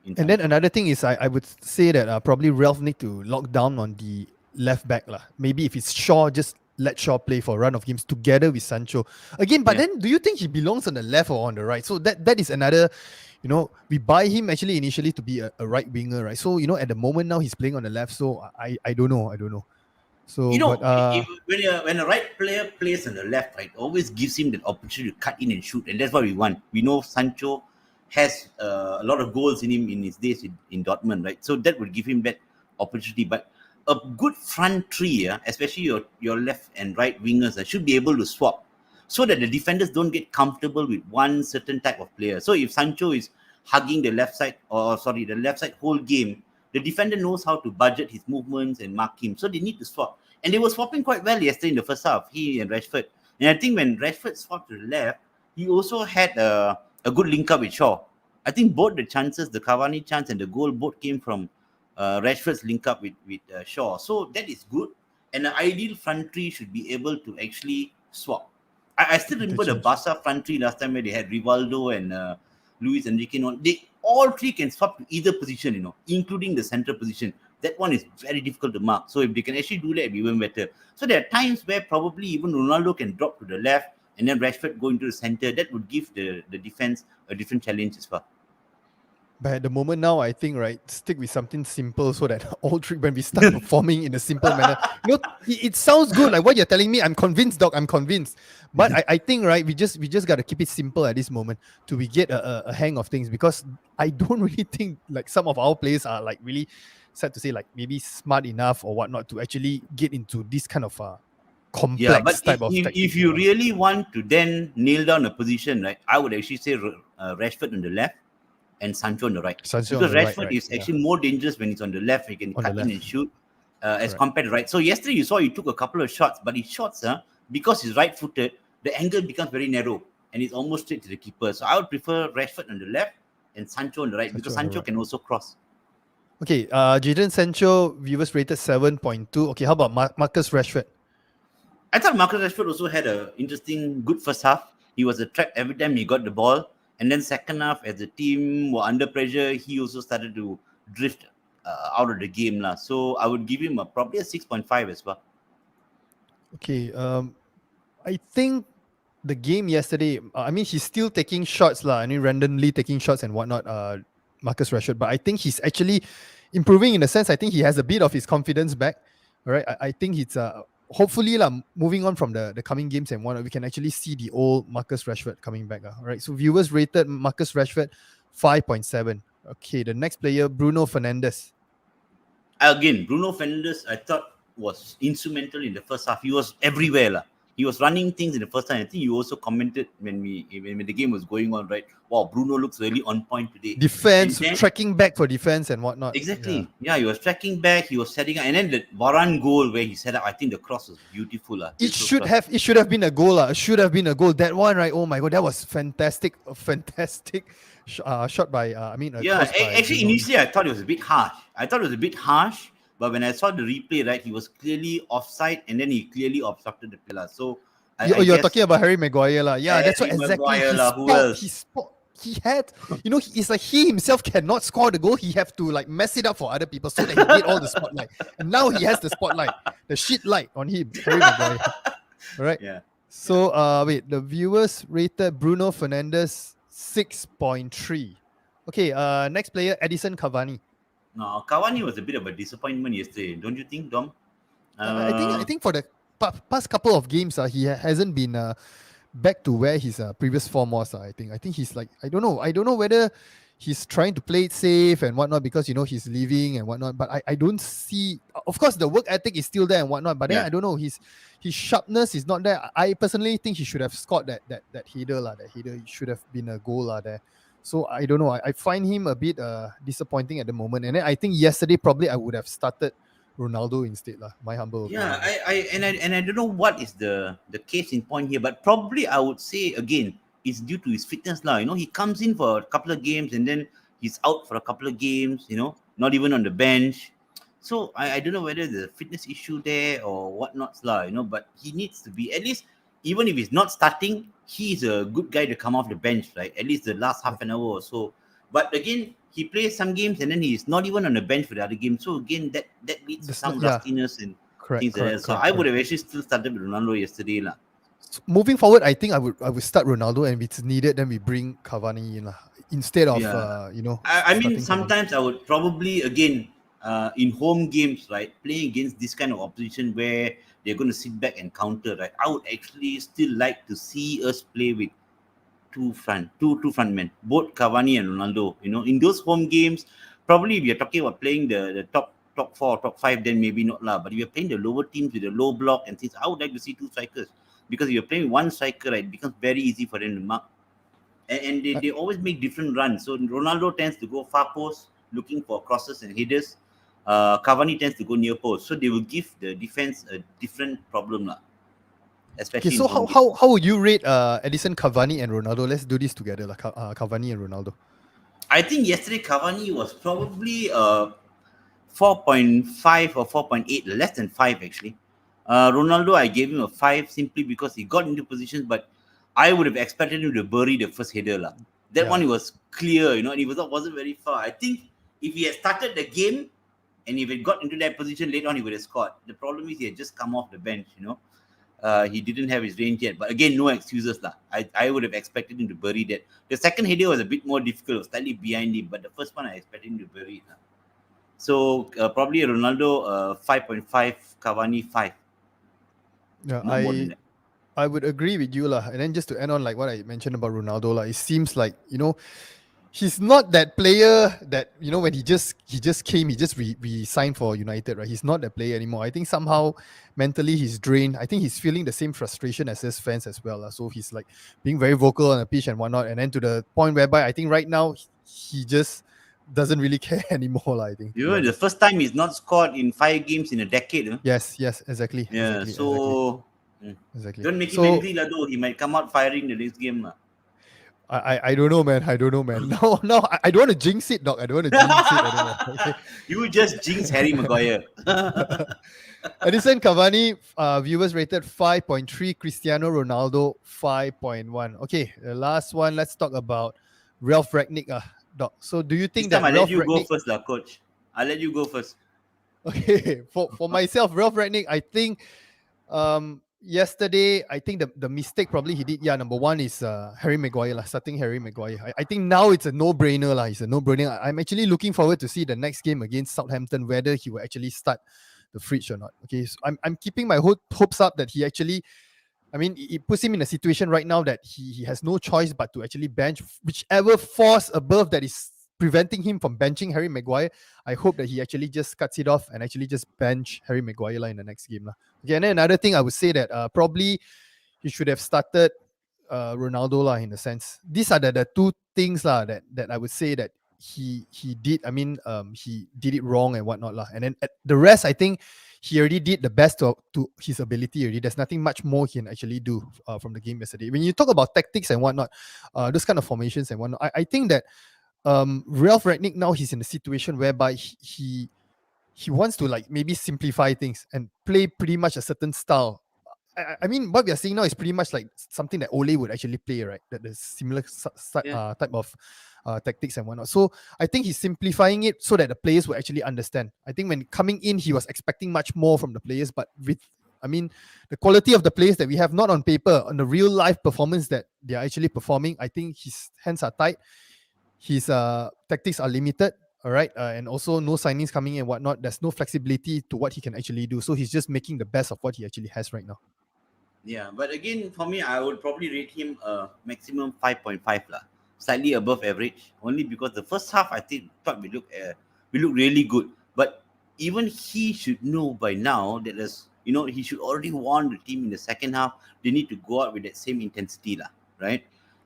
And then another thing is, I would say that probably Ralph need to lock down on the left back. Maybe if it's Shaw, just let Shaw play for a run of games together with Sancho. Again, but then do you think he belongs on the left or on the right? So that is another, we buy him actually initially to be a right winger, right? So, at the moment now he's playing on the left. So I don't know. So when a right player plays on the left, right, always gives him that opportunity to cut in and shoot, and that's what we want. We know Sancho has a lot of goals in him in his days in Dortmund, right? So that would give him that opportunity. But a good front three, especially your left and right wingers, should be able to swap so that the defenders don't get comfortable with one certain type of player. So if Sancho is hugging the left side, the left side whole game, the defender knows how to budget his movements and mark him. So they need to swap. And they were swapping quite well yesterday in the first half, he and Rashford. And I think when Rashford swapped to the left, he also had a good link up with Shaw. I think both the chances, the Cavani chance and the goal, both came from Rashford's link up with Shaw. So that is good. And the ideal front three should be able to actually swap. I still remember the Barca front three last time where they had Rivaldo and Luis Enrique. They all three can swap to either position, including the central position. That one is very difficult to mark. So if they can actually do that, it'd be even better. So there are times where probably even Ronaldo can drop to the left and then Rashford go into the center. That would give the defense a different challenge as well. But at the moment now, I think, right, stick with something simple so that all three, when we start performing in a simple manner, it sounds good. Like what you're telling me, I'm convinced, Doc. I'm convinced. But I think, right, we just got to keep it simple at this moment till we get a hang of things, because I don't really think like some of our players are like really, sad to say, like maybe smart enough or whatnot to actually get into this kind of complex type of tactics. If you really want to then nail down a position, right, I would actually say Rashford on the left and Sancho on the right. Because Rashford is actually more dangerous when he's on the left. He can cut in and shoot as compared to right. So yesterday you saw he took a couple of shots, but his shots, because he's right-footed, the angle becomes very narrow and it's almost straight to the keeper. So I would prefer Rashford on the left and Sancho on the right, because Sancho can also cross. Okay, Jadon Sancho, viewers rated 7.2. Okay, how about Marcus Rashford? I thought Marcus Rashford also had an interesting, good first half. He was a threat every time he got the ball. And then second half, as the team were under pressure, he also started to drift out of the game. So I would give him probably a 6.5 as well. Okay, I think the game yesterday, I mean, he's still taking shots, randomly taking shots and whatnot, Marcus Rashford. But I think he's actually improving in a sense. I think he has a bit of his confidence back. All right, I think it's hopefully moving on from the coming games and whatnot, we can actually see the old Marcus Rashford coming back. All right, so viewers rated Marcus Rashford 5.7. Okay, the next player, Bruno Fernandes. Again, Bruno Fernandes, I thought was instrumental in the first half. He was everywhere. He was running things in the first time. I think you also commented when the game was going on, right? Wow, Bruno looks really on point today. Defense, tracking back for defense and whatnot. Exactly. Yeah, he was tracking back. He was setting up, and then the Varan goal where he set up. I think the cross was beautiful. It should have been a goal. It should have been a goal. That one, right? Oh my god, that was fantastic. A fantastic shot by. Actually, initially I thought it was a bit harsh. But when I saw the replay, right, he was clearly offside, and then he clearly obstructed the pillar. So you're talking about Harry Maguire, yeah. That's what exactly. He had, it's like he himself cannot score the goal. He have to like mess it up for other people so that he get all the spotlight. And now he has the spotlight, the shit light on him, Harry Maguire. All right. Yeah. So the viewers rated Bruno Fernandes 6.3. Okay. Next player, Edison Cavani. No, Cavani was a bit of a disappointment yesterday, don't you think, Dom? I think for the past couple of games, he hasn't been back to where his previous form was. I think he's like, I don't know whether he's trying to play it safe and whatnot because he's leaving and whatnot. But I don't see. Of course, the work ethic is still there and whatnot. But then I don't know, his sharpness is not there. I personally think he should have scored that header That header should have been a goal there. So I don't know. I find him a bit disappointing at the moment. And then I think yesterday probably I would have started Ronaldo instead, my humble opinion. I don't know what is the case in point here, but probably I would say again it's due to his fitness he comes in for a couple of games and then he's out for a couple of games, not even on the bench. So I don't know whether the fitness issue there or whatnot, but he needs to be, at least, even if he's not starting, he's a good guy to come off the bench, right? At least the last half an hour or so. But again, he plays some games and then he's not even on the bench for the other games. So again, that leads to some rustiness and things like that. So I would have actually still started with Ronaldo yesterday. So moving forward, I think I would start Ronaldo, and if it's needed, then we bring Cavani in instead of I mean, sometimes Cavani. I would probably again in home games, right, playing against this kind of opposition where they're going to sit back and counter, right, I would actually still like to see us play with two front men, both Cavani and Ronaldo. You know, in those home games, probably if you're talking about playing the top 4, top 5, then maybe not lah. But if you're playing the lower teams with a low block and things, I would like to see two strikers, because if you're playing one striker, right, it becomes very easy for them to mark. And they always make different runs. So Ronaldo tends to go far post, looking for crosses and headers. Cavani tends to go near post. So they will give the defense a different problem lah. Especially Okay, so how would you rate Edison Cavani and Ronaldo? Let's do this together, like Cavani and Ronaldo. I think yesterday Cavani was probably 4.5 or 4.8, less than 5 actually. Ronaldo, I gave him a 5 simply because he got into positions, but I would have expected him to bury the first header lah. That one, it was clear, you know, and he wasn't very far. I think if he had started the game and if he got into that position later on, he would have scored. The problem is he had just come off the bench, you know. He didn't have his range yet. But again, no excuses lah. I would have expected him to bury that. The second header was a bit more difficult, slightly behind him, but the first one I expected him to bury it lah. So probably Ronaldo 5.5, Cavani 5. Yeah, I would agree with you lah. And then just to end on like what I mentioned about Ronaldo lah, it seems like, you know, he's not that player that, you know, when he just came, he just re-signed for United, right? He's not that player anymore. I think somehow mentally he's drained. I think he's feeling the same frustration as his fans as well. So he's like being very vocal on the pitch and whatnot. And then to the point whereby I think right now he just doesn't really care anymore, I think. You know, the first time he's not scored in 5 games in a decade. Huh? Yes, exactly. Yeah, exactly. Don't make him angry, though. He might come out firing the next game. I don't know, man. No, I don't want to jinx it, dog. I don't want to jinx it. I don't know. Okay. You just jinx Harry Maguire. Edison Cavani, viewers rated 5.3. Cristiano Ronaldo 5.1. Okay, the last one. Let's talk about Ralph Rangnick. Doc. So do you think this time that I'll let you go first, coach? I'll let you go first. Okay, for myself, Ralph Rangnick, I think yesterday, I think the mistake probably he did, number one is Harry Maguire, starting Harry Maguire. I think now it's a no-brainer. It's a no-brainer. I'm actually looking forward to see the next game against Southampton, whether he will actually start the fridge or not. Okay, so I'm keeping my hopes up that he actually, I mean, it puts him in a situation right now that he has no choice but to actually bench whichever force above that is preventing him from benching Harry Maguire. I hope that he actually just cuts it off and actually just bench Harry Maguire in the next game. Okay, and then another thing I would say that probably he should have started Ronaldo in a sense. These are the two things that I would say that he did. I mean, he did it wrong and whatnot. And then the rest, I think he already did the best to his ability already. There's nothing much more he can actually do from the game yesterday. When you talk about tactics and whatnot, those kind of formations and whatnot, I think that Ralph Rangnick now he's in a situation whereby he wants to like maybe simplify things and play pretty much a certain style. I mean, what we are seeing now is pretty much like something that Ole would actually play, right? That the similar type of tactics and whatnot. So I think he's simplifying it so that the players will actually understand. I think when coming in, he was expecting much more from the players, but with, I mean, the quality of the players that we have, not on paper, on the real life performance that they are actually performing, I think his hands are tight. His tactics are limited, all right, and also no signings coming in and whatnot. There's no flexibility to what he can actually do. So he's just making the best of what he actually has right now. Yeah, but again, for me, I would probably rate him maximum 5.5 lah, slightly above average. Only because the first half I thought we look really good, but even he should know by now that he should already warn the team in the second half. They need to go out with that same intensity lah, right?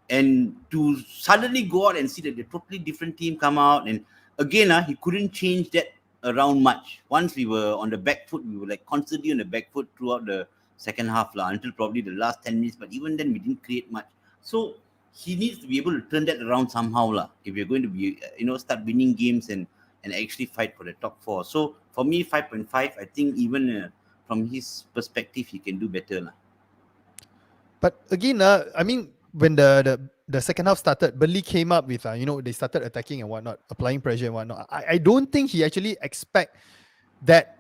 And to suddenly go out and see that a totally different team come out, and again, he couldn't change that around much. Once we were on the back foot, we were like constantly on the back foot throughout the second half until probably the last 10 minutes. But even then, we didn't create much. So he needs to be able to turn that around somehow if we're going to be, start winning games and actually fight for the top 4. So for me, 5.5, I think even from his perspective, he can do better But again, I mean, when the second half started, Burnley came up with, they started attacking and whatnot, applying pressure and whatnot. I don't think he actually expect that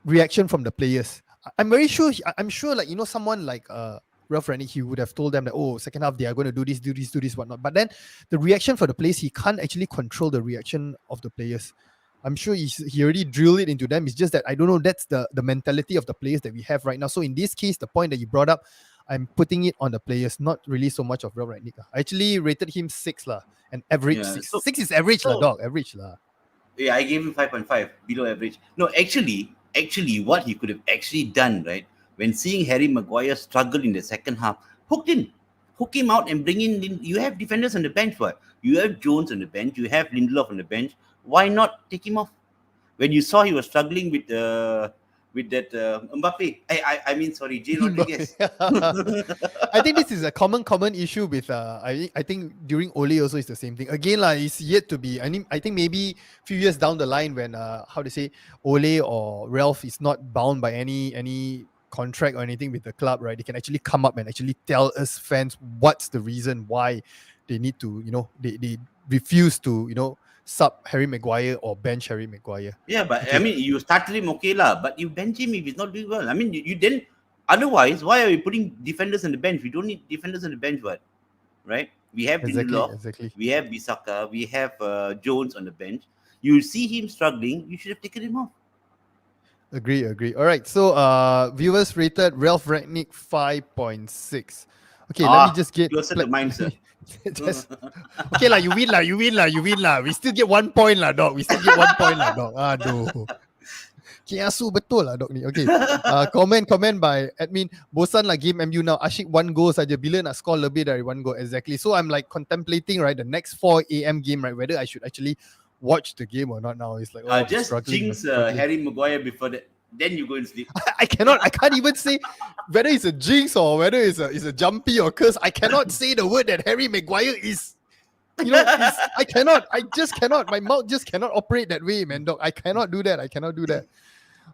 reaction from the players. I'm sure like, someone like Ralph Rangnick, he would have told them that, second half they are going to do this, whatnot. But then the reaction for the players, he can't actually control the reaction of the players. I'm sure he already drilled it into them. It's just that I don't know, that's the mentality of the players that we have right now. So in this case, the point that you brought up, I'm putting it on the players, not really so much of Ralph Rangnick. I actually rated him 6 lah, and average Yeah, 6. so- 6 is average lah, so- dog. Average lah. Yeah, I gave him 5.5, below average. No, actually, what he could have actually done, right? When seeing Harry Maguire struggle in the second half, hook him out and bring in. You have defenders on the bench, what? You have Jones on the bench. You have Lindelof on the bench. Why not take him off? When you saw he was struggling with that Mbappe, I mean, sorry, J. Rodriguez. I think this is a common issue with I think during Ole also is the same thing. Again lah, it's yet to be. I think maybe a few years down the line when how to say Ole or Ralph is not bound by any contract or anything with the club, right? They can actually come up and actually tell us fans what's the reason why they need to, they refuse to, sub Harry Maguire or bench Harry Maguire. Yeah, but Okay. I mean, you started him okay lah, but you bench him if he's not doing well. I mean, you didn't. Otherwise, why are we putting defenders on the bench? We don't need defenders on the bench, what? Right? We have Lindelof, Exactly. we have Bissaka, we have Jones on the bench. You see him struggling, you should have taken him off. Agree. All right. So viewers rated Ralph Rangnick 5.6. Okay, let me just get closer to mine, sir. okay lah, you win lah. We still get 1 point lah, dog. Dog. Aduh. Kiasu betul lah, dog ni. Okay. Comment by admin. Bosan lah game MU now. Asyik 1 goal saja. Bila nak score lebih dari 1 goal. Exactly. So I'm like contemplating, right, the next 4 a.m. game, right, whether I should actually watch the game or not now. It's like, just jinx Harry Maguire before that. Then you go and sleep. I can't even say whether it's a jinx or whether it's a jumpy or curse. I cannot say the word that Harry Maguire is. I just cannot. My mouth just cannot operate that way, man, dog. I cannot do that.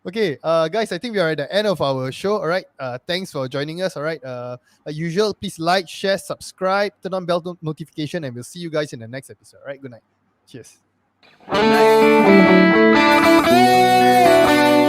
Okay, guys, I think we are at the end of our show. All right. Thanks for joining us. All right. Like usual, please like, share, subscribe, turn on bell notification, and we'll see you guys in the next episode. All right. Good night. Cheers. Nice.